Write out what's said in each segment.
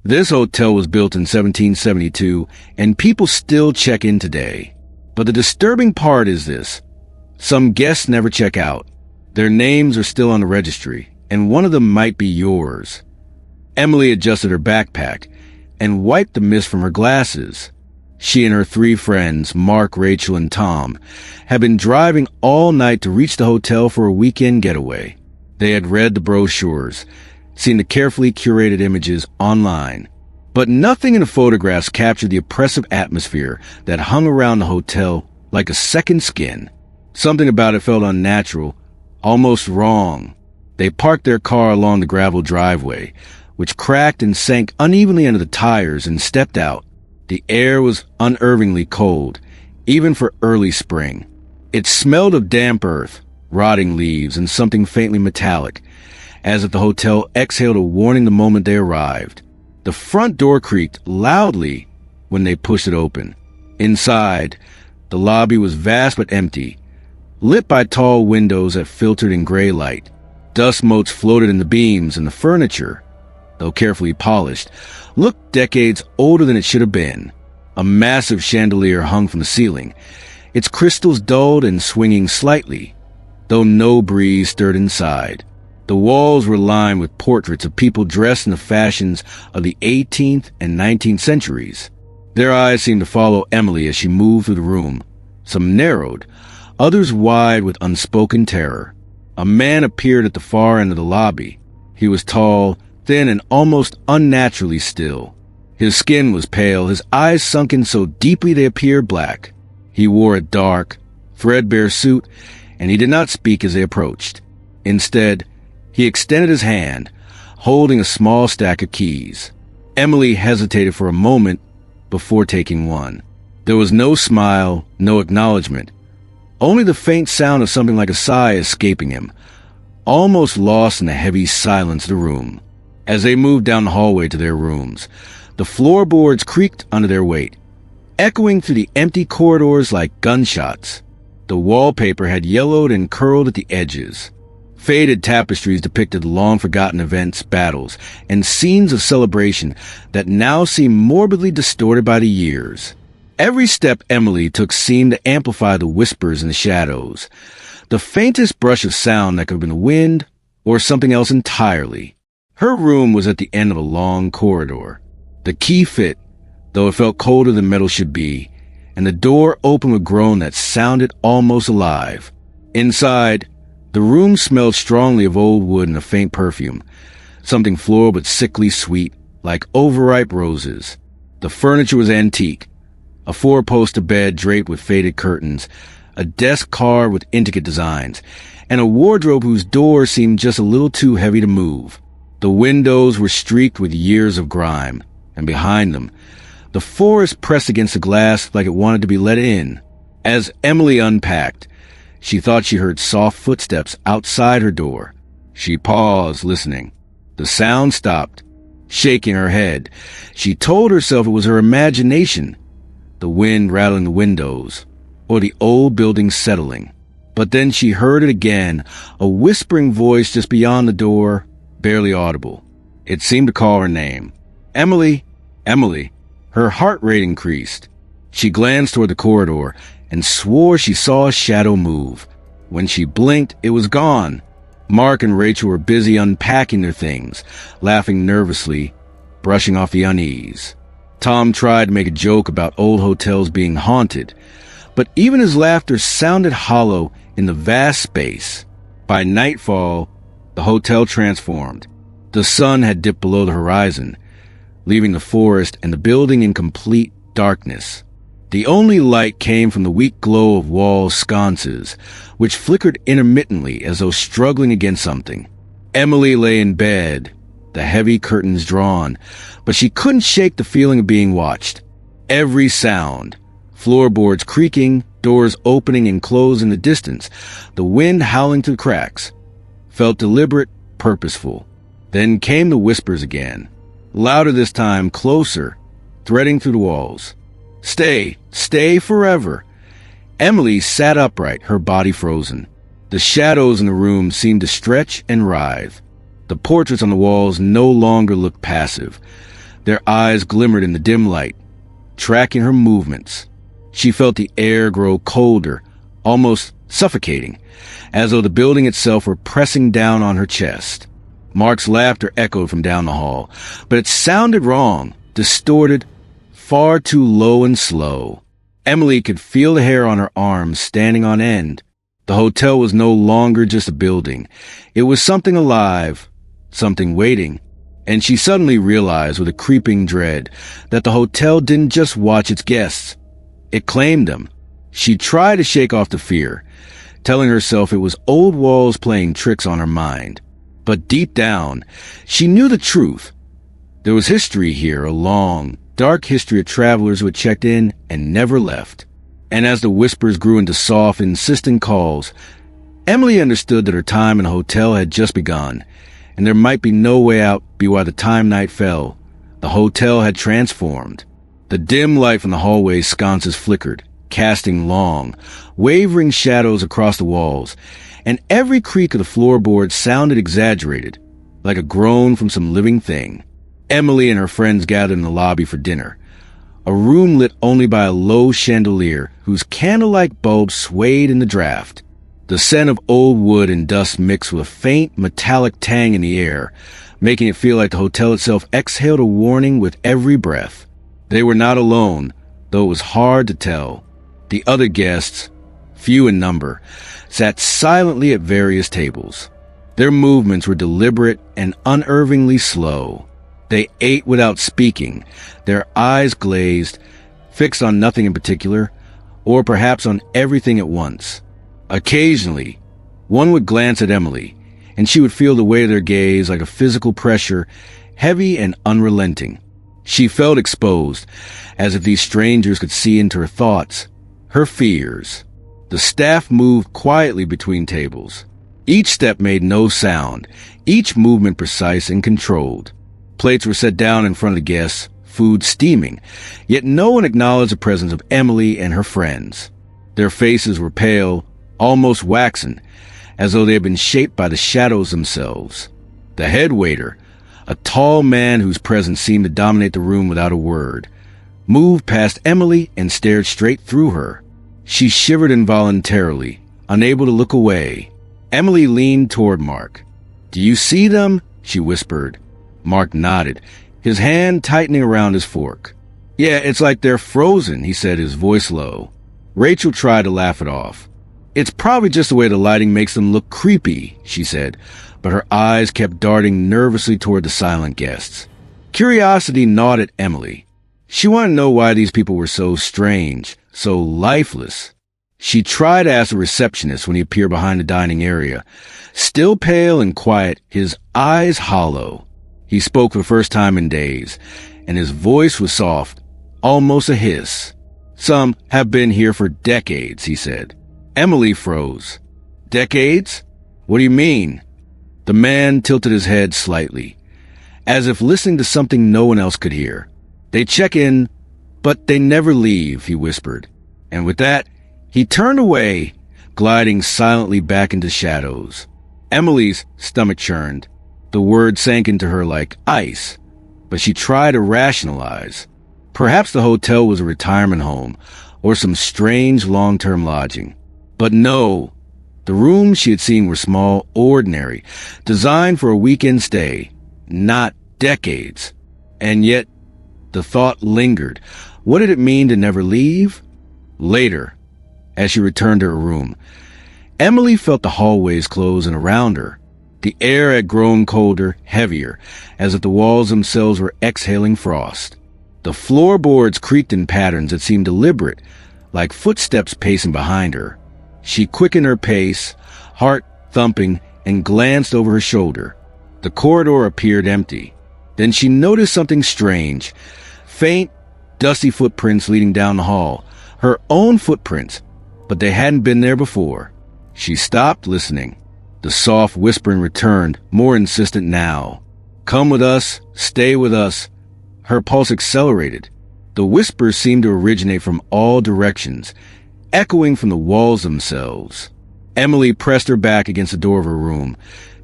This hotel was built in 1772, and people still check in today. But the disturbing part is this. Some guests never check out. Their names are still on the registry, and one of them might be yours. Emily adjusted her backpack and wiped the mist from her glasses. She and her 3 friends, Mark, Rachel, and Tom, had been driving all night to reach the hotel for a weekend getaway. They had read the brochures, seen the carefully curated images online, but nothing in the photographs captured the oppressive atmosphere that hung around the hotel like a second skin. Something about it felt unnatural, almost wrong. They parked their car along the gravel driveway, which cracked and sank unevenly under the tires, and stepped out. The air was unnervingly cold, even for early spring. It smelled of damp earth, rotting leaves, and something faintly metallic, as if the hotel exhaled a warning the moment they arrived. The front door creaked loudly when they pushed it open. Inside, the lobby was vast but empty, lit by tall windows that filtered in gray light. Dust motes floated in the beams, and the furniture, though carefully polished, looked decades older than it should have been. A massive chandelier hung from the ceiling, its crystals dulled and swinging slightly, though no breeze stirred inside. The walls were lined with portraits of people dressed in the fashions of the 18th and 19th centuries. Their eyes seemed to follow Emily as she moved through the room, some narrowed, others wide with unspoken terror. A man appeared at the far end of the lobby. He was tall, thin, and almost unnaturally still. His skin was pale, his eyes sunken so deeply they appeared black. He wore a dark, threadbare suit, and he did not speak as they approached. Instead, he extended his hand, holding a small stack of keys. Emily hesitated for a moment before taking one. There was no smile, no acknowledgement, only the faint sound of something like a sigh escaping him, almost lost in the heavy silence of the room. As they moved down the hallway to their rooms, the floorboards creaked under their weight, echoing through the empty corridors like gunshots. The wallpaper had yellowed and curled at the edges. Faded tapestries depicted long-forgotten events, battles, and scenes of celebration that now seemed morbidly distorted by the years. Every step Emily took seemed to amplify the whispers in the shadows, the faintest brush of sound that could have been the wind or something else entirely. Her room was at the end of a long corridor. The key fit, though it felt colder than metal should be, and the door opened with a groan that sounded almost alive. Inside, the room smelled strongly of old wood and a faint perfume, something floral but sickly sweet, like overripe roses. The furniture was antique, a 4-poster bed draped with faded curtains, a desk carved with intricate designs, and a wardrobe whose door seemed just a little too heavy to move. The windows were streaked with years of grime, and behind them, the forest pressed against the glass like it wanted to be let in. As Emily unpacked, she thought she heard soft footsteps outside her door. She paused, listening. The sound stopped. Shaking her head, she told herself it was her imagination, the wind rattling the windows, or the old building settling. But then she heard it again, a whispering voice just beyond the door, barely audible. It seemed to call her name. Emily, Emily. Her heart rate increased. She glanced toward the corridor and swore she saw a shadow move. When she blinked, it was gone. Mark and Rachel were busy unpacking their things, laughing nervously, brushing off the unease. Tom tried to make a joke about old hotels being haunted, but even his laughter sounded hollow in the vast space. By nightfall, the hotel transformed. The sun had dipped below the horizon, leaving the forest and the building in complete darkness. The only light came from the weak glow of wall sconces, which flickered intermittently as though struggling against something. Emily lay in bed, the heavy curtains drawn, but she couldn't shake the feeling of being watched. Every sound, floorboards creaking, doors opening and closing in the distance, the wind howling through cracks, felt deliberate, purposeful. Then came the whispers again, louder this time, closer, threading through the walls. Stay, stay forever. Emily sat upright, her body frozen. The shadows in the room seemed to stretch and writhe. The portraits on the walls no longer looked passive. Their eyes glimmered in the dim light, tracking her movements. She felt the air grow colder, almost suffocating, as though the building itself were pressing down on her chest. Mark's laughter echoed from down the hall, but it sounded wrong, distorted, far too low and slow. Emily could feel the hair on her arms standing on end. The hotel was no longer just a building. It was something alive, something waiting. And she suddenly realized with a creeping dread that the hotel didn't just watch its guests. It claimed them. She tried to shake off the fear, telling herself it was old walls playing tricks on her mind. But deep down, she knew the truth. There was history here, a long, dark history of travelers who had checked in and never left. And as the whispers grew into soft, insistent calls, Emily understood that her time in the hotel had just begun, and there might be no way out by the time night fell. The hotel had transformed. The dim light from the hallway sconces flickered, casting long, wavering shadows across the walls, and every creak of the floorboards sounded exaggerated, like a groan from some living thing. Emily and her friends gathered in the lobby for dinner, a room lit only by a low chandelier whose candle-like bulb swayed in the draft. The scent of old wood and dust mixed with a faint, metallic tang in the air, making it feel like the hotel itself exhaled a warning with every breath. They were not alone, though it was hard to tell. The other guests, few in number, sat silently at various tables. Their movements were deliberate and unervingly slow. They ate without speaking, their eyes glazed, fixed on nothing in particular, or perhaps on everything at once. Occasionally, one would glance at Emily, and she would feel the weight of their gaze like a physical pressure, heavy and unrelenting. She felt exposed, as if these strangers could see into her thoughts, her fears. The staff moved quietly between tables. Each step made no sound, each movement precise and controlled. Plates were set down in front of the guests, food steaming, yet no one acknowledged the presence of Emily and her friends. Their faces were pale, almost waxen, as though they had been shaped by the shadows themselves. The head waiter, a tall man whose presence seemed to dominate the room without a word, moved past Emily and stared straight through her. She shivered involuntarily, unable to look away. Emily leaned toward Mark. "Do you see them?" she whispered. Mark nodded, his hand tightening around his fork. "Yeah, it's like they're frozen," he said, his voice low. Rachel tried to laugh it off. "It's probably just the way the lighting makes them look creepy," she said, but her eyes kept darting nervously toward the silent guests. Curiosity gnawed at Emily. She wanted to know why these people were so strange, so lifeless. She tried to ask the receptionist when he appeared behind the dining area. Still pale and quiet, his eyes hollow. He spoke for the first time in days, and his voice was soft, almost a hiss. "Some have been here for decades," he said. Emily froze. "Decades? What do you mean?" The man tilted his head slightly, as if listening to something no one else could hear. "They check in, but they never leave," he whispered. And with that, he turned away, gliding silently back into shadows. Emily's stomach churned. The word sank into her like ice, but she tried to rationalize. Perhaps the hotel was a retirement home, or some strange long-term lodging. But no, the rooms she had seen were small, ordinary, designed for a weekend stay, not decades. And yet, the thought lingered. What did it mean to never leave? Later, as she returned to her room, Emily felt the hallways close in around her. The air had grown colder, heavier, as if the walls themselves were exhaling frost. The floorboards creaked in patterns that seemed deliberate, like footsteps pacing behind her. She quickened her pace, heart thumping, and glanced over her shoulder. The corridor appeared empty. Then she noticed something strange. Faint, dusty footprints leading down the hall. Her own footprints, but they hadn't been there before. She stopped listening. The soft whispering returned, more insistent now. "Come with us, stay with us." Her pulse accelerated. The whispers seemed to originate from all directions, echoing from the walls themselves. Emily pressed her back against the door of her room,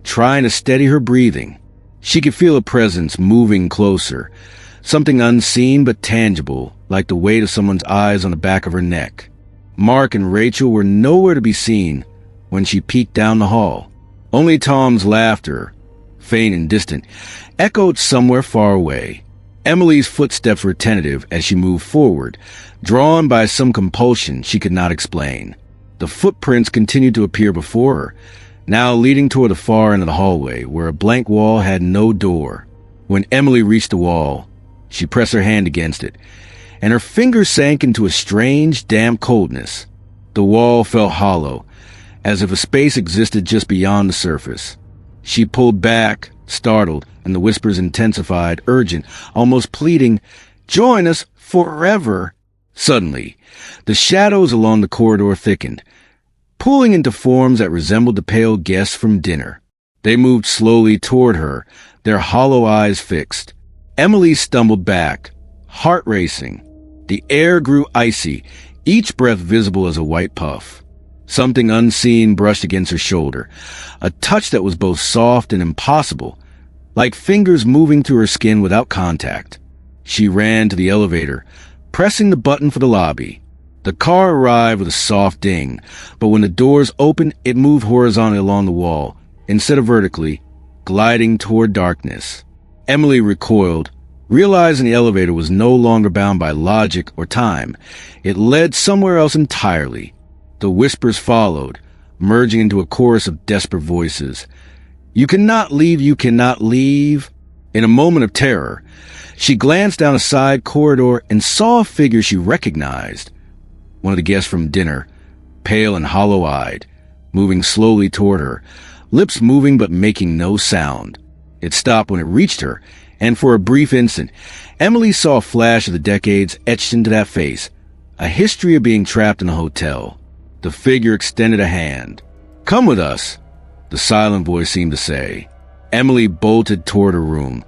trying to steady her breathing. She could feel a presence moving closer, Something unseen but tangible, like the weight of someone's eyes on the back of her neck. Mark and Rachel were nowhere to be seen when she peeked down the hall. Only Tom's laughter, faint and distant, echoed somewhere far away. Emily's footsteps were tentative as she moved forward, drawn by some compulsion she could not explain. The footprints continued to appear before her, now leading toward the far end of the hallway, where a blank wall had no door. When Emily reached the wall, she pressed her hand against it, and her fingers sank into a strange, damp coldness. The wall felt hollow, as if a space existed just beyond the surface. She pulled back, startled, and the whispers intensified, urgent, almost pleading, "Join us forever." Suddenly, the shadows along the corridor thickened, pulling into forms that resembled the pale guests from dinner. They moved slowly toward her, their hollow eyes fixed. Emily stumbled back, heart racing. The air grew icy, each breath visible as a white puff. Something unseen brushed against her shoulder, a touch that was both soft and impossible, like fingers moving through her skin without contact. She ran to the elevator, pressing the button for the lobby. The car arrived with a soft ding, but when the doors opened, it moved horizontally along the wall, instead of vertically, gliding toward darkness. Emily recoiled, realizing the elevator was no longer bound by logic or time. It led somewhere else entirely. The whispers followed, merging into a chorus of desperate voices. "You cannot leave, you cannot leave." In a moment of terror, she glanced down a side corridor and saw a figure she recognized. One of the guests from dinner, pale and hollow-eyed, moving slowly toward her, lips moving but making no sound. It stopped when it reached her, and for a brief instant, Emily saw a flash of the decades etched into that face, a history of being trapped in a hotel. The figure extended a hand. "Come with us," the silent voice seemed to say. Emily bolted toward her room,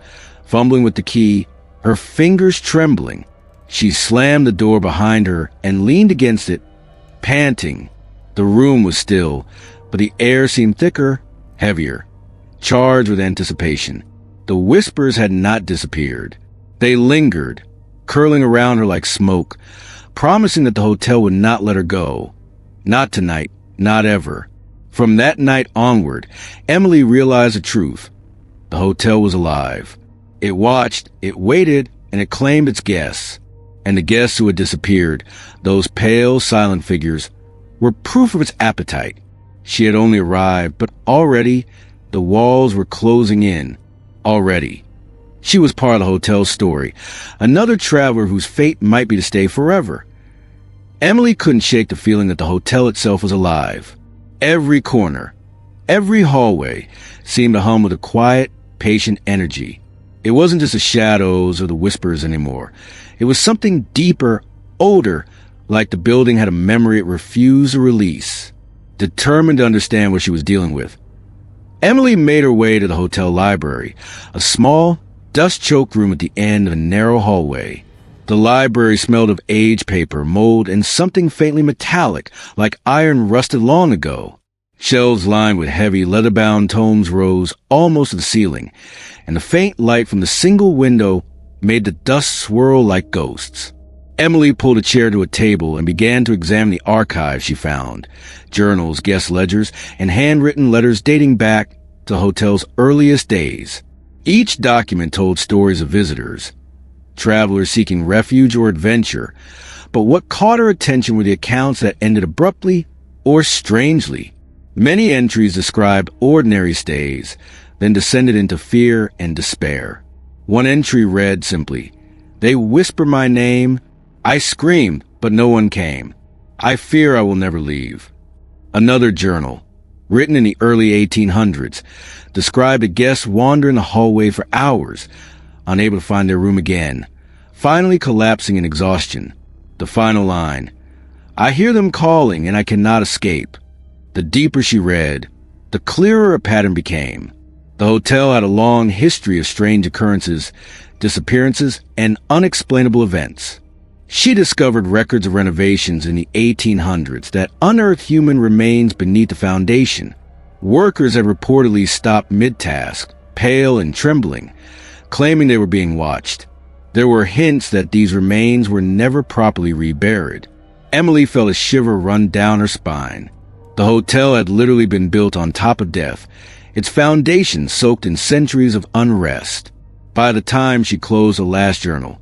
fumbling with the key, her fingers trembling. She slammed the door behind her and leaned against it, panting. The room was still, but the air seemed thicker, heavier, charged with anticipation. The whispers had not disappeared. They lingered, curling around her like smoke, promising that the hotel would not let her go. Not tonight, not ever. From that night onward, Emily realized the truth. The hotel was alive. It watched, it waited, and it claimed its guests. And the guests who had disappeared, those pale, silent figures, were proof of its appetite. She had only arrived, but already the walls were closing in. Already. She was part of the hotel's story, another traveler whose fate might be to stay forever. Emily couldn't shake the feeling that the hotel itself was alive. Every corner, every hallway seemed to hum with a quiet, patient energy. It wasn't just the shadows or the whispers anymore. It was something deeper, older, like the building had a memory it refused to release. Determined to understand what she was dealing with, Emily made her way to the hotel library, a small, dust-choked room at the end of a narrow hallway. The library smelled of aged paper, mold, and something faintly metallic, like iron rusted long ago. Shelves lined with heavy, leather-bound tomes rose almost to the ceiling, and the faint light from the single window made the dust swirl like ghosts. Emily pulled a chair to a table and began to examine the archives she found, journals, guest ledgers, and handwritten letters dating back to the hotel's earliest days. Each document told stories of visitors, travelers seeking refuge or adventure, but what caught her attention were the accounts that ended abruptly or strangely. Many entries described ordinary stays, then descended into fear and despair. One entry read simply, "They whisper my name. I screamed, but no one came. I fear I will never leave." Another journal, written in the early 1800s, described a guest wandering the hallway for hours, unable to find their room again, finally collapsing in exhaustion. The final line, "I hear them calling and I cannot escape." The deeper she read, the clearer a pattern became. The hotel had a long history of strange occurrences, disappearances, and unexplainable events. She discovered records of renovations in the 1800s that unearthed human remains beneath the foundation. Workers had reportedly stopped mid-task, pale and trembling, claiming they were being watched. There were hints that these remains were never properly reburied. Emily felt a shiver run down her spine. The hotel had literally been built on top of death, its foundation soaked in centuries of unrest. By the time she closed the last journal,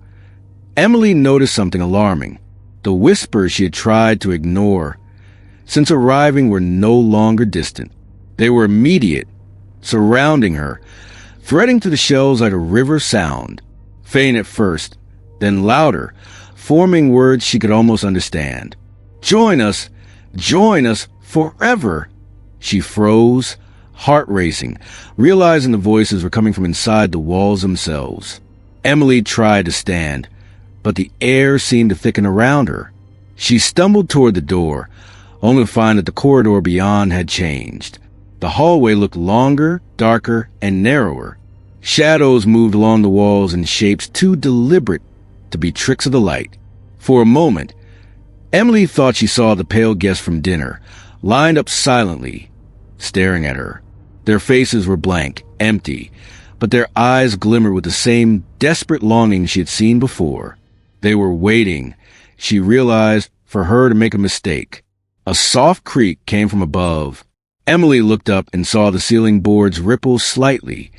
Emily noticed something alarming. The whispers she had tried to ignore since arriving were no longer distant. They were immediate, surrounding her, threading through the shells like a river sound, faint at first, then louder, forming words she could almost understand. Join us forever. She froze, heart racing, realizing the voices were coming from inside the walls themselves. Emily tried to stand, but the air seemed to thicken around her. She stumbled toward the door, only to find that the corridor beyond had changed. The hallway looked longer, darker, and narrower. Shadows moved along the walls in shapes too deliberate to be tricks of the light. For a moment, Emily thought she saw the pale guests from dinner, lined up silently, staring at her. Their faces were blank, empty, but their eyes glimmered with the same desperate longing she had seen before. They were waiting, she realized, for her to make a mistake. A soft creak came from above. Emily looked up and saw the ceiling boards ripple slightly,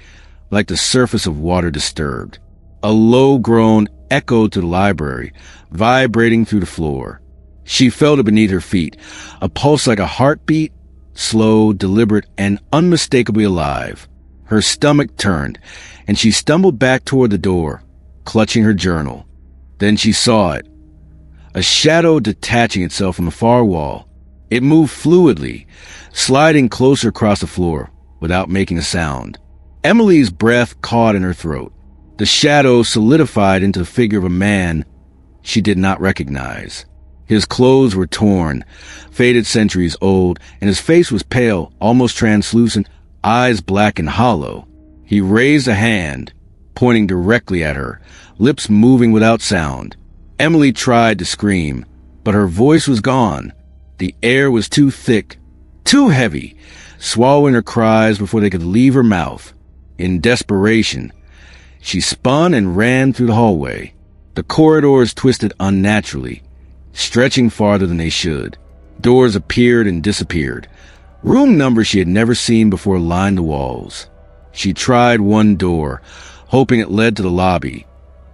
like the surface of water disturbed. A low groan echoed to the library, vibrating through the floor. She felt it beneath her feet, a pulse like a heartbeat, slow, deliberate, and unmistakably alive. Her stomach turned, and she stumbled back toward the door, clutching her journal. Then she saw it, a shadow detaching itself from the far wall. It moved fluidly, sliding closer across the floor without making a sound. Emily's breath caught in her throat. The shadow solidified into the figure of a man she did not recognize. His clothes were torn, faded centuries old, and his face was pale, almost translucent, eyes black and hollow. He raised a hand, pointing directly at her, lips moving without sound. Emily tried to scream, but her voice was gone. The air was too thick, too heavy, swallowing her cries before they could leave her mouth. In desperation, she spun and ran through the hallway. The corridors twisted unnaturally, stretching farther than they should. Doors appeared and disappeared. Room numbers she had never seen before lined the walls. She tried one door, hoping it led to the lobby,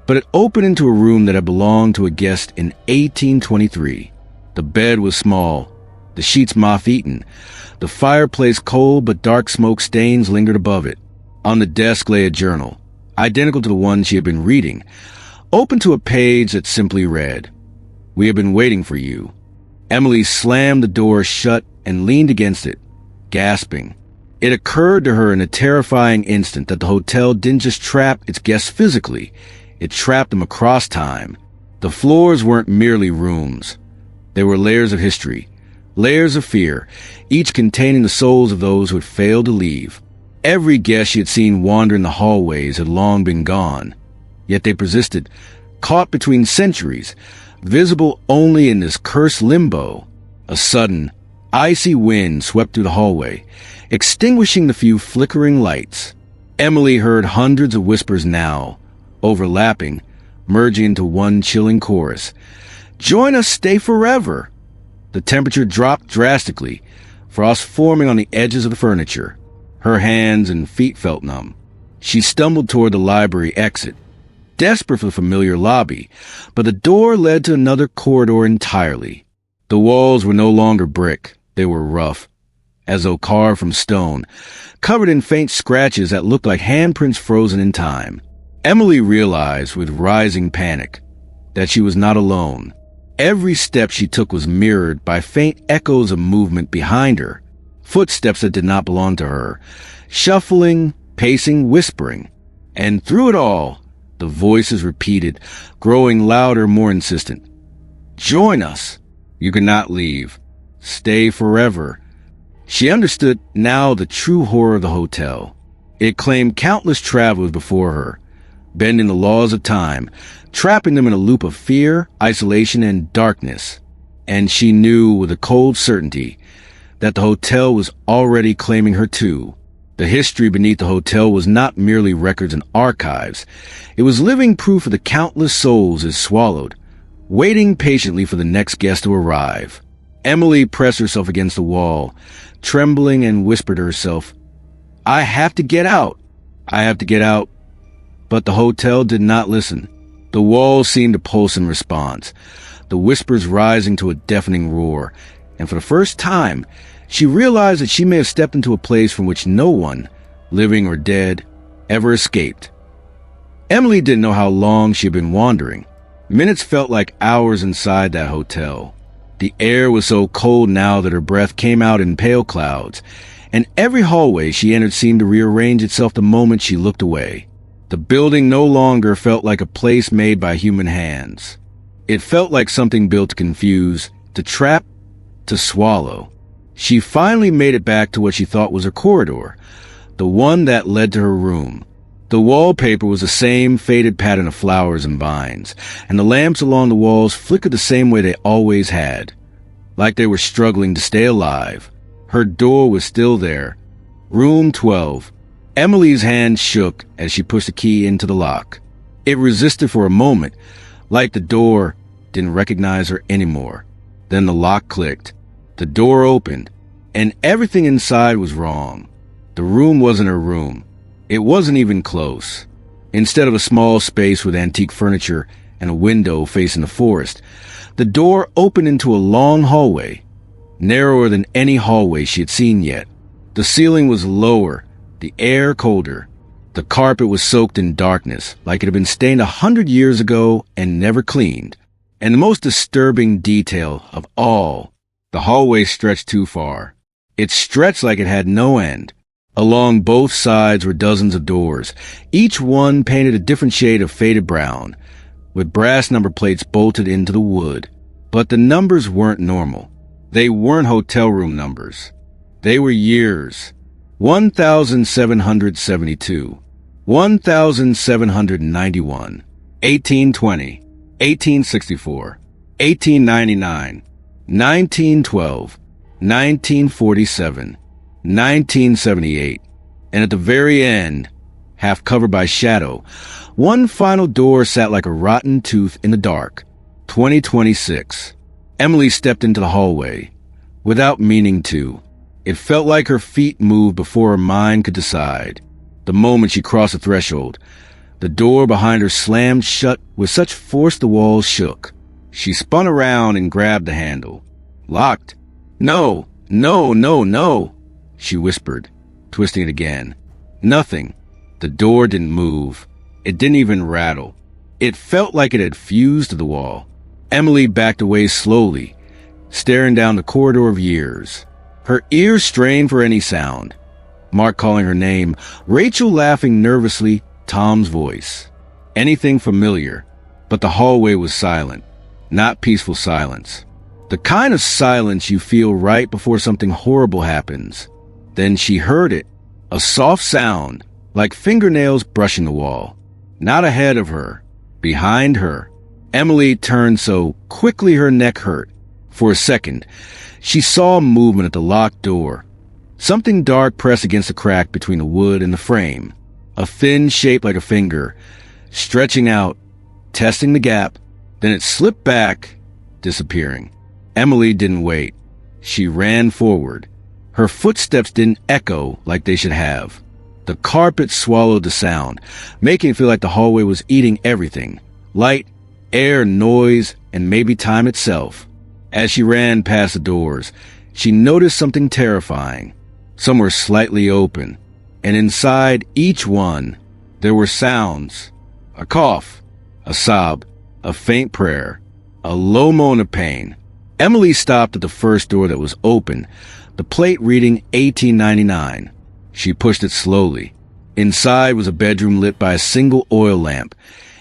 but it opened into a room that had belonged to a guest in 1823. The bed was small, the sheets moth-eaten, the fireplace cold but dark smoke stains lingered above it. On the desk lay a journal, identical to the one she had been reading, open to a page that simply read, "We have been waiting for you." Emily slammed the door shut and leaned against it, gasping. It occurred to her in a terrifying instant that the hotel didn't just trap its guests physically, it trapped them across time. The floors weren't merely rooms. They were layers of history, layers of fear, each containing the souls of those who had failed to leave. Every guest she had seen wander in the hallways had long been gone, yet they persisted, caught between centuries, visible only in this cursed limbo. A sudden, icy wind swept through the hallway, extinguishing the few flickering lights. Emily heard hundreds of whispers now, overlapping, merging into one chilling chorus. "Join us, stay forever!" The temperature dropped drastically, frost forming on the edges of the furniture. Her hands and feet felt numb. She stumbled toward the library exit, desperate for the familiar lobby, but the door led to another corridor entirely. The walls were no longer brick, they were rough, as though carved from stone, covered in faint scratches that looked like handprints frozen in time. Emily realized with rising panic that she was not alone. Every step she took was mirrored by faint echoes of movement behind her, footsteps that did not belong to her, shuffling, pacing, whispering. And through it all, the voices repeated, growing louder, more insistent. "Join us. You cannot leave. Stay forever." She understood now the true horror of the hotel. It claimed countless travelers before her, bending the laws of time, trapping them in a loop of fear, isolation, and darkness. And she knew with a cold certainty that the hotel was already claiming her too. The history beneath the hotel was not merely records and archives. It was living proof of the countless souls it swallowed, waiting patiently for the next guest to arrive. Emily pressed herself against the wall, trembling, and whispered to herself, "I have to get out. I have to get out." But the hotel did not listen. The walls seemed to pulse in response, the whispers rising to a deafening roar, and for the first time, she realized that she may have stepped into a place from which no one, living or dead, ever escaped. Emily didn't know how long she had been wandering. Minutes felt like hours inside that hotel. The air was so cold now that her breath came out in pale clouds, and every hallway she entered seemed to rearrange itself the moment she looked away. The building no longer felt like a place made by human hands. It felt like something built to confuse, to trap, to swallow. She finally made it back to what she thought was her corridor, the one that led to her room. The wallpaper was the same faded pattern of flowers and vines, and the lamps along the walls flickered the same way they always had, like they were struggling to stay alive. Her door was still there. Room 12. Emily's hand shook as she pushed the key into the lock. It resisted for a moment, like the door didn't recognize her anymore. Then the lock clicked. The door opened, and everything inside was wrong. The room wasn't her room. It wasn't even close. Instead of a small space with antique furniture and a window facing the forest, the door opened into a long hallway, narrower than any hallway she had seen yet. The ceiling was lower, the air colder. The carpet was soaked in darkness, like it had been stained 100 years ago and never cleaned. And the most disturbing detail of all, the hallway stretched too far. It stretched like it had no end. Along both sides were dozens of doors, each one painted a different shade of faded brown, with brass number plates bolted into the wood. But the numbers weren't normal. They weren't hotel room numbers. They were years. 1772, 1791, 1820, 1864, 1899, 1912, 1947, 1978, and at the very end, half covered by shadow, one final door sat like a rotten tooth in the dark. 2026. Emily stepped into the hallway, without meaning to. It felt like her feet moved before her mind could decide. The moment she crossed the threshold, the door behind her slammed shut with such force the walls shook. She spun around and grabbed the handle. Locked. No, no, no, no, she whispered, twisting it again. Nothing. The door didn't move. It didn't even rattle. It felt like it had fused to the wall. Emily backed away slowly, staring down the corridor of years. Her ears strained for any sound. Mark calling her name, Rachel laughing nervously, Tom's voice. Anything familiar, but the hallway was silent, not peaceful silence. The kind of silence you feel right before something horrible happens. Then she heard it, a soft sound, like fingernails brushing the wall. Not ahead of her, behind her. Emily turned so quickly her neck hurt. For a second, she saw movement at the locked door. Something dark pressed against the crack between the wood and the frame. A thin shape like a finger, stretching out, testing the gap. Then it slipped back, disappearing. Emily didn't wait. She ran forward. Her footsteps didn't echo like they should have. The carpet swallowed the sound, making it feel like the hallway was eating everything. Light, air, noise, and maybe time itself. As she ran past the doors, she noticed something terrifying. Some were slightly open, and inside each one, there were sounds. A cough, a sob, a faint prayer, a low moan of pain. Emily stopped at the first door that was open, the plate reading 1899. She pushed it slowly. Inside was a bedroom lit by a single oil lamp,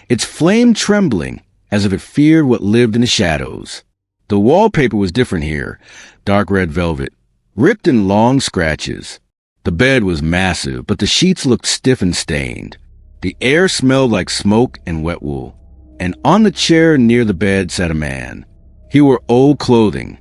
its flame trembling as if it feared what lived in the shadows. The wallpaper was different here, dark red velvet, ripped in long scratches. The bed was massive, but the sheets looked stiff and stained. The air smelled like smoke and wet wool. And on the chair near the bed sat a man. He wore old clothing,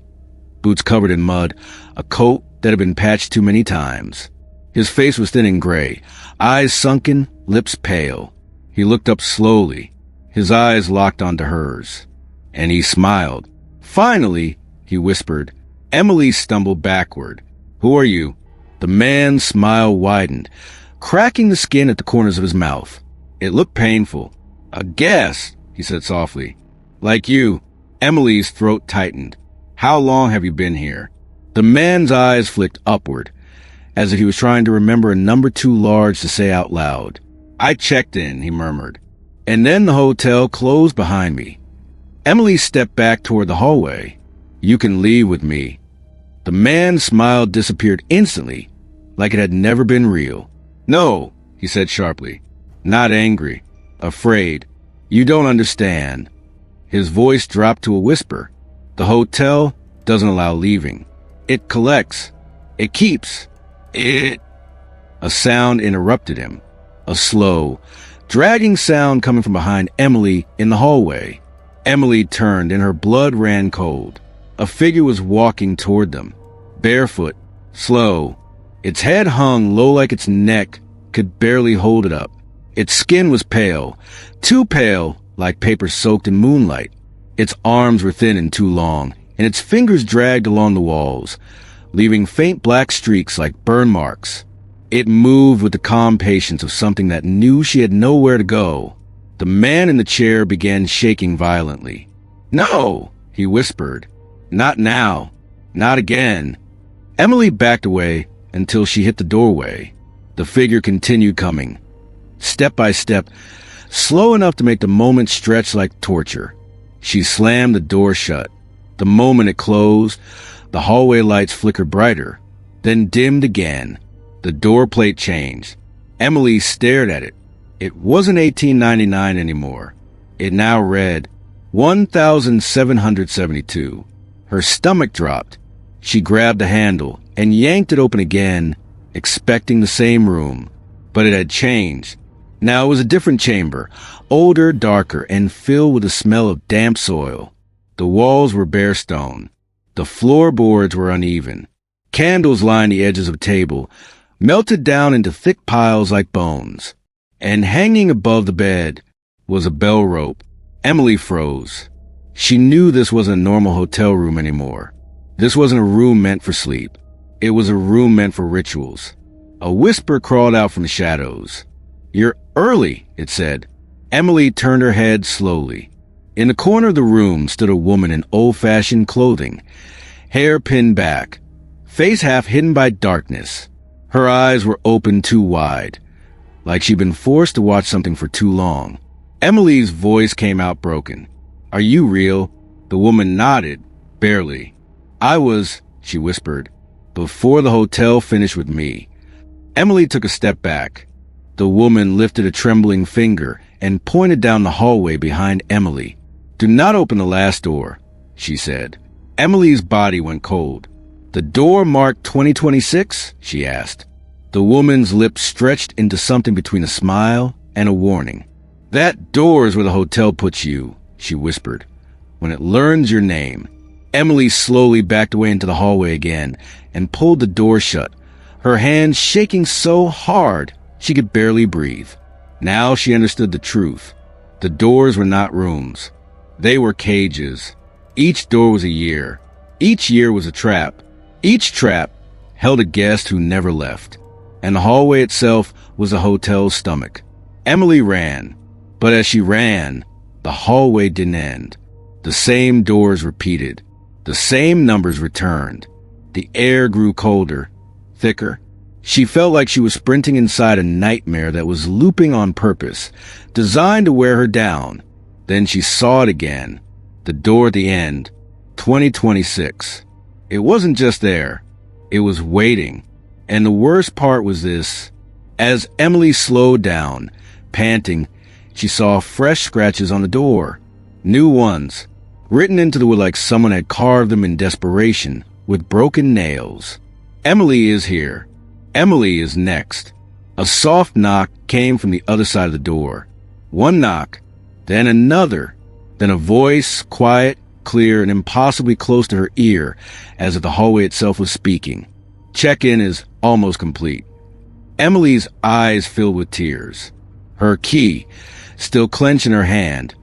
boots covered in mud, a coat that had been patched too many times. His face was thin and gray, eyes sunken, lips pale. He looked up slowly. His eyes locked onto hers. And he smiled. "Finally," he whispered. Emily stumbled backward. "Who are you?" The man's smile widened, cracking the skin at the corners of his mouth. It looked painful. "A guest," he said softly. "Like you." Emily's throat tightened. "How long have you been here?" The man's eyes flicked upward, as if he was trying to remember a number too large to say out loud. "I checked in," he murmured. "And then the hotel closed behind me." Emily stepped back toward the hallway. "You can leave with me." The man's smile disappeared instantly, like it had never been real. "No," he said sharply. Not angry. Afraid. "You don't understand." His voice dropped to a whisper. "The hotel doesn't allow leaving. It collects. It keeps. It—" A sound interrupted him. A slow, dragging sound coming from behind Emily in the hallway. Emily turned and her blood ran cold. A figure was walking toward them, barefoot, slow. Its head hung low like its neck could barely hold it up. Its skin was pale, too pale, like paper soaked in moonlight. Its arms were thin and too long, and its fingers dragged along the walls, leaving faint black streaks like burn marks. It moved with the calm patience of something that knew she had nowhere to go. The man in the chair began shaking violently. "No," he whispered. "Not now. Not again." Emily backed away until she hit the doorway. The figure continued coming, step by step, slow enough to make the moment stretch like torture. She slammed the door shut. The moment it closed, the hallway lights flickered brighter, then dimmed again. The door plate changed. Emily stared at it. It wasn't 1899 anymore. It now read 1772. Her stomach dropped. She grabbed the handle and yanked it open again, expecting the same room. But it had changed. Now it was a different chamber, older, darker, and filled with the smell of damp soil. The walls were bare stone. The floorboards were uneven. Candles lined the edges of a table, melted down into thick piles like bones. And hanging above the bed was a bell rope. Emily froze. She knew this wasn't a normal hotel room anymore. This wasn't a room meant for sleep. It was a room meant for rituals. A whisper crawled out from the shadows. "You're early," it said. Emily turned her head slowly. In the corner of the room stood a woman in old-fashioned clothing, hair pinned back, face half hidden by darkness. Her eyes were open too wide, like she'd been forced to watch something for too long. Emily's voice came out broken. "Are you real?" The woman nodded, barely. "I was," she whispered, "before the hotel finished with me." Emily took a step back. The woman lifted a trembling finger and pointed down the hallway behind Emily. "Do not open the last door," she said. Emily's body went cold. "The door marked 2026? She asked. The woman's lips stretched into something between a smile and a warning. "That door is where the hotel puts you," she whispered, "when it learns your name." Emily slowly backed away into the hallway again and pulled the door shut, her hands shaking so hard she could barely breathe. Now she understood the truth. The doors were not rooms. They were cages. Each door was a year. Each year was a trap. Each trap held a guest who never left. And the hallway itself was the hotel's stomach. Emily ran. But as she ran, the hallway didn't end. The same doors repeated. The same numbers returned. The air grew colder, thicker. She felt like she was sprinting inside a nightmare that was looping on purpose, designed to wear her down. Then she saw it again. The door at the end. 2026. It wasn't just there. It was waiting. And the worst part was this. As Emily slowed down, panting, she saw fresh scratches on the door. New ones, written into the wood like someone had carved them in desperation, with broken nails. "Emily is here. Emily is next." A soft knock came from the other side of the door. One knock, then another, then a voice, quiet, clear, and impossibly close to her ear, as if the hallway itself was speaking. "Check-in is almost complete. Emily's eyes filled with tears. Her key, still clenched in her hand,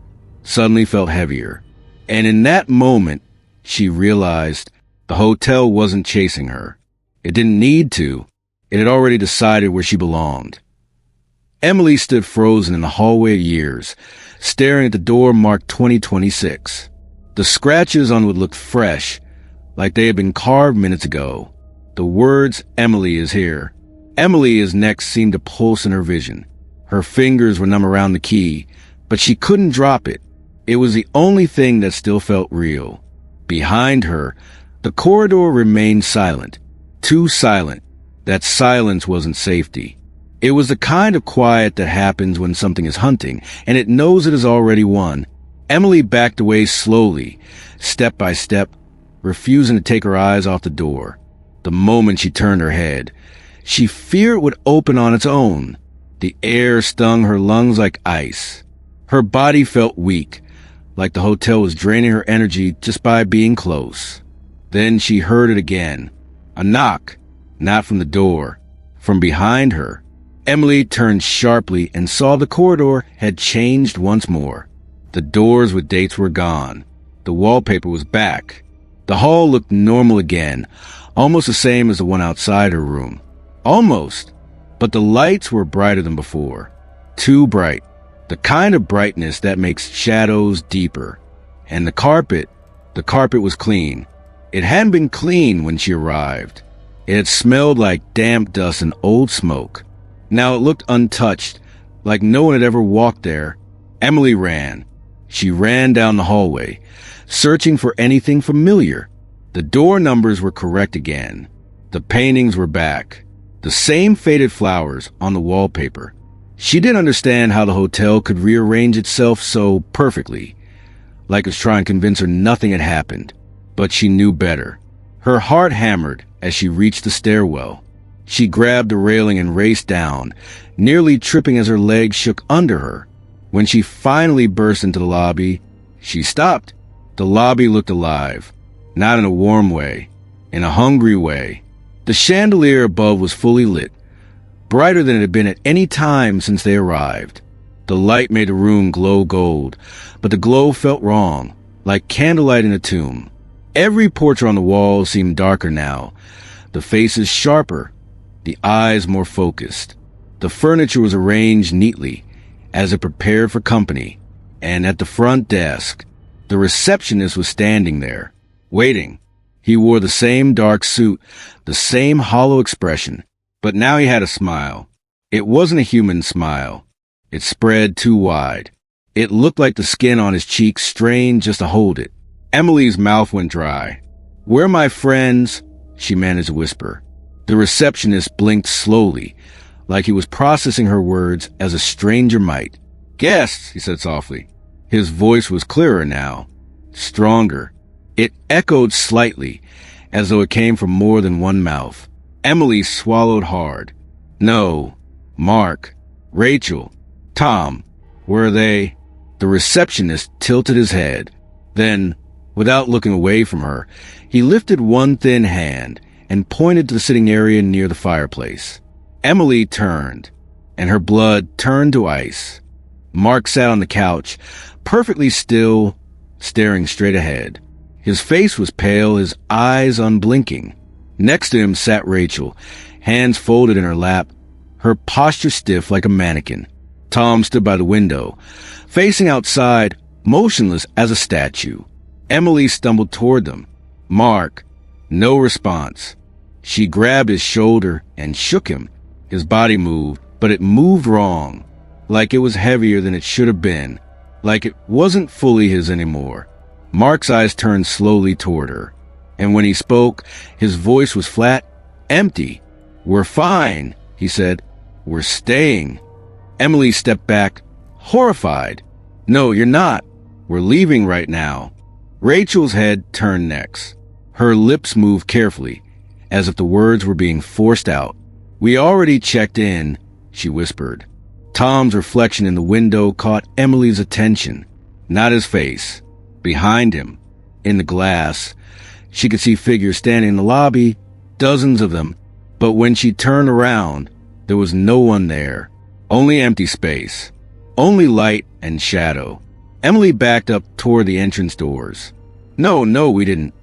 suddenly felt heavier. And in that moment, she realized the hotel wasn't chasing her. It didn't need to. It had already decided where she belonged. Emily stood frozen in the hallway of years, staring at the door marked 2026. The scratches on it looked fresh, like they had been carved minutes ago. The words, "Emily is here." Emily is next seemed to pulse in her vision. Her fingers were numb around the key, but she couldn't drop it. It was the only thing that still felt real. Behind her, the corridor remained silent. Too silent. That silence wasn't safety. It was the kind of quiet that happens when something is hunting, and it knows it has already won. Emily backed away slowly, step by step, refusing to take her eyes off the door. The moment she turned her head, she feared it would open on its own. The air stung her lungs like ice. Her body felt weak, like the hotel was draining her energy just by being close. Then she heard it again. A knock, not from the door, from behind her. Emily turned sharply and saw the corridor had changed once more. The doors with dates were gone. The wallpaper was back. The hall looked normal again, almost the same as the one outside her room. Almost. But the lights were brighter than before. Too bright. The kind of brightness that makes shadows deeper. And the carpet was clean. It hadn't been clean when she arrived. It had smelled like damp dust and old smoke. Now it looked untouched, like no one had ever walked there. Emily ran. She ran down the hallway, searching for anything familiar. The door numbers were correct again. The paintings were back. The same faded flowers on the wallpaper. She didn't understand how the hotel could rearrange itself so perfectly, like it was trying to convince her nothing had happened. But she knew better. Her heart hammered as she reached the stairwell. She grabbed the railing and raced down, nearly tripping as her legs shook under her. When she finally burst into the lobby, she stopped. The lobby looked alive, not in a warm way, in a hungry way. The chandelier above was fully lit, brighter than it had been at any time since they arrived. The light made the room glow gold, but the glow felt wrong, like candlelight in a tomb. Every portrait on the wall seemed darker now, the faces sharper, the eyes more focused. The furniture was arranged neatly, as if prepared for company, and at the front desk, the receptionist was standing there, waiting. He wore the same dark suit, the same hollow expression, but now he had a smile. It wasn't a human smile. It spread too wide. It looked like the skin on his cheeks strained just to hold it. Emily's mouth went dry. "Where are my friends?" she managed to whisper. The receptionist blinked slowly, like he was processing her words as a stranger might. "Guests," he said softly. His voice was clearer now, stronger. It echoed slightly, as though it came from more than one mouth. Emily swallowed hard. "No. Mark. Rachel. Tom. Where are they?" The receptionist tilted his head. Then, without looking away from her, he lifted one thin hand and pointed to the sitting area near the fireplace. Emily turned, and her blood turned to ice. Mark sat on the couch, perfectly still, staring straight ahead. His face was pale, his eyes unblinking. Next to him sat Rachel, hands folded in her lap, her posture stiff like a mannequin. Tom stood by the window, facing outside, motionless as a statue. Emily stumbled toward them. Mark, no response. She grabbed his shoulder and shook him. His body moved, but it moved wrong, like it was heavier than it should have been, like it wasn't fully his anymore. Mark's eyes turned slowly toward her, and when he spoke, his voice was flat, empty. "We're fine," he said. "We're staying." Emily stepped back, horrified. "No, you're not. We're leaving right now." Rachel's head turned next. Her lips moved carefully, as if the words were being forced out. "We already checked in," she whispered. Tom's reflection in the window caught Emily's attention, not his face. Behind him, in the glass, she could see figures standing in the lobby, dozens of them, but when she turned around, There was no one there. Only empty space. Only light and shadow. Emily backed up toward the entrance doors. No, we didn't.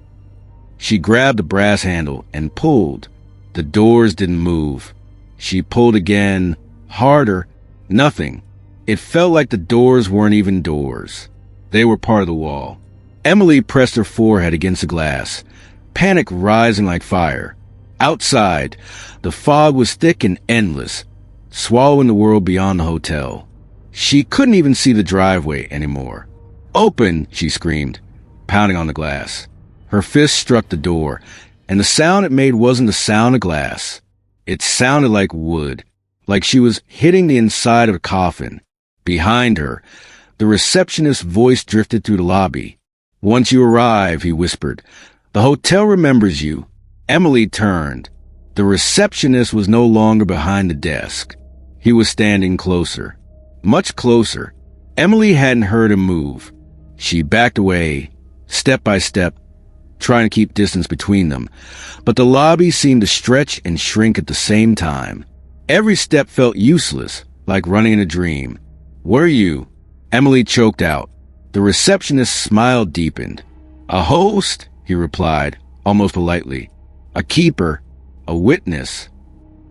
She grabbed the brass handle and pulled. The doors didn't move. She pulled again, harder. Nothing. It felt like the doors weren't even doors. They were part of the wall. Emily pressed her forehead against the glass, panic rising like fire. Outside, the fog was thick and endless, swallowing the world beyond the hotel. She couldn't even see the driveway anymore. "Open!" she screamed, pounding on the glass. Her fist struck the door, and the sound it made wasn't the sound of glass. It sounded like wood, like she was hitting the inside of a coffin. Behind her, the receptionist's voice drifted through the lobby. "Once you arrive," he whispered, "the hotel remembers you." Emily turned. The receptionist was no longer behind the desk. He was standing closer. Much closer. Emily hadn't heard him move. She backed away, step by step, trying to keep distance between them. But the lobby seemed to stretch and shrink at the same time. Every step felt useless, like running in a dream. "Were you?" Emily choked out. The receptionist's smile deepened. "A host," he replied, almost politely. "A keeper. A witness."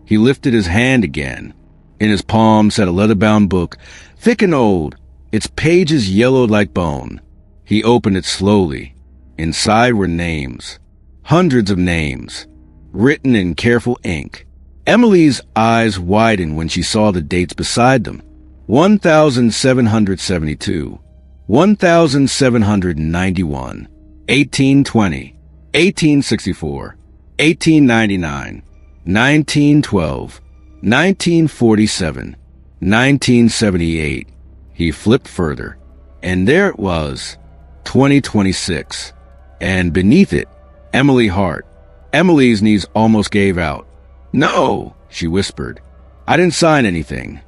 He lifted his hand again. In his palm sat a leather-bound book, thick and old, its pages yellowed like bone. He opened it slowly. Inside were names. Hundreds of names, written in careful ink. Emily's eyes widened when she saw the dates beside them. 1772, 1791, 1820, 1864, 1899, 1912, 1947, 1978. He flipped further, and there it was, 2026. And beneath it, Emily Hart. Emily's knees almost gave out. "No," she whispered. "I didn't sign anything."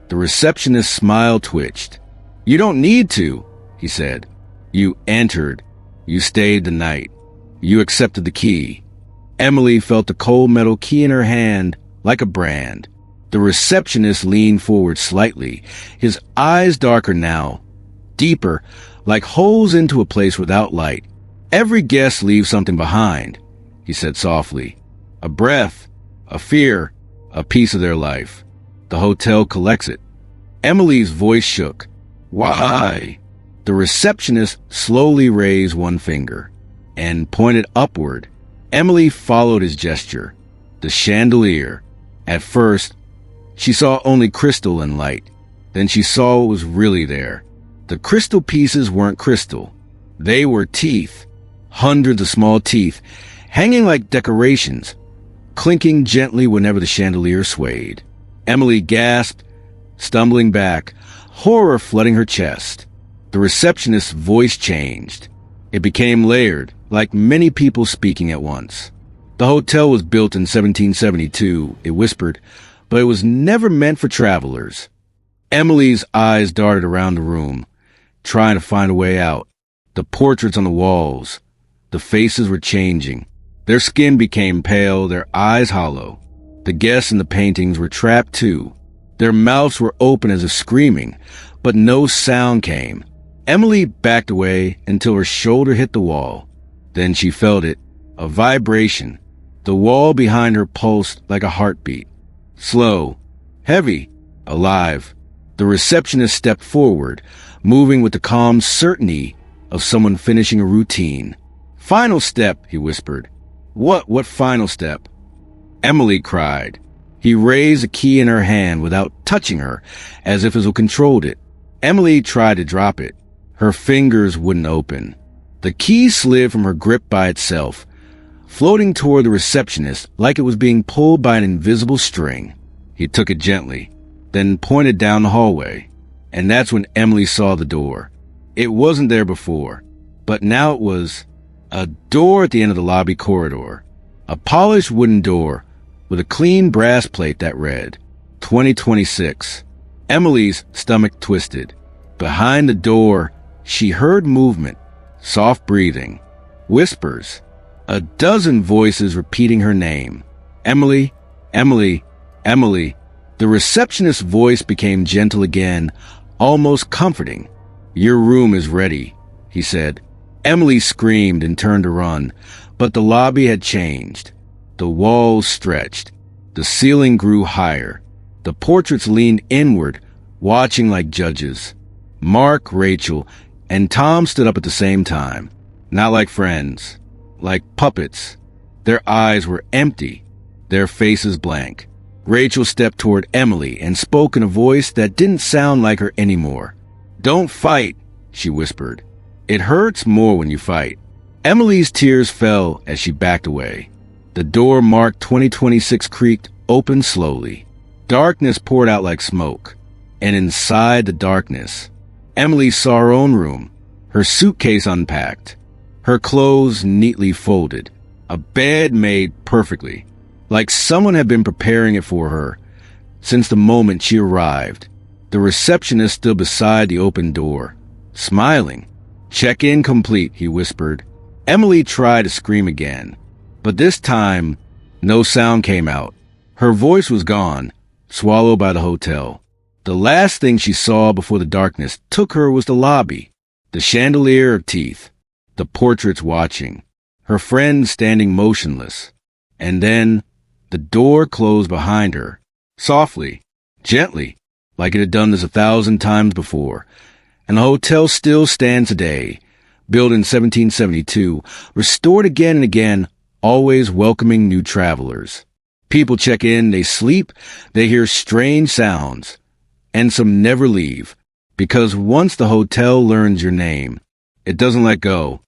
The receptionist's smile twitched. "You don't need to," he said. "You entered. You stayed the night. You accepted the key." Emily felt the cold metal key in her hand like a brand. The receptionist leaned forward slightly, his eyes darker now, deeper, like holes into a place without light. "Every guest leaves something behind," he said softly. "A breath, a fear, a piece of their life. The hotel collects it." Emily's voice shook. "Why?" The receptionist slowly raised one finger and pointed upward. Emily followed his gesture. The chandelier. At first, she saw only crystal and light. Then she saw what was really there. The crystal pieces weren't crystal. They were teeth. Hundreds of small teeth, hanging like decorations, clinking gently whenever the chandelier swayed. Emily gasped, stumbling back, horror flooding her chest. The receptionist's voice changed. It became layered, like many people speaking at once. "The hotel was built in 1772, it whispered, but it was never meant for travelers." Emily's eyes darted around the room, trying to find a way out. The portraits on the walls, the faces were changing. Their skin became pale, their eyes hollow. The guests in the paintings were trapped too. Their mouths were open as if screaming, but no sound came. Emily backed away until her shoulder hit the wall. Then she felt it, a vibration. The wall behind her pulsed like a heartbeat. Slow, heavy, alive. The receptionist stepped forward, moving with the calm certainty of someone finishing a routine. "Final step," he whispered. What final step?" Emily cried. He raised a key in her hand without touching her, as if it controlled it. Emily tried to drop it. Her fingers wouldn't open. The key slid from her grip by itself, floating toward the receptionist like it was being pulled by an invisible string. He took it gently, then pointed down the hallway. And that's when Emily saw the door. It wasn't there before, but now it was a door at the end of the lobby corridor. A polished wooden door with a clean brass plate that read, 2026. Emily's stomach twisted. Behind the door, she heard movement, soft breathing, whispers, a dozen voices repeating her name. "Emily, Emily, Emily. The receptionist's voice became gentle again, almost comforting. "Your room is ready," he said. Emily screamed and turned to run, but the lobby had changed. The walls stretched. The ceiling grew higher. The portraits leaned inward, watching like judges. Mark, Rachel, and Tom stood up at the same time. Not like friends, like puppets. Their eyes were empty, their faces blank. Rachel stepped toward Emily and spoke in a voice that didn't sound like her anymore. "Don't fight," she whispered. "It hurts more when you fight." Emily's tears fell as she backed away. The door marked 2026 creaked open slowly. Darkness poured out like smoke. And inside the darkness, Emily saw her own room, her suitcase unpacked, her clothes neatly folded, a bed made perfectly, like someone had been preparing it for her since the moment she arrived. The receptionist stood beside the open door, smiling. "Check-in complete," he whispered. Emily tried to scream again, but this time, no sound came out. Her voice was gone, swallowed by the hotel. The last thing she saw before the darkness took her was the lobby, the chandelier of teeth, the portraits watching, her friend standing motionless. And then the door closed behind her, softly, gently, like it had done this 1,000 times before. And the hotel still stands today, built in 1772, restored again and again, always welcoming new travelers. People check in, they sleep, they hear strange sounds, and some never leave, because once the hotel learns your name, it doesn't let go.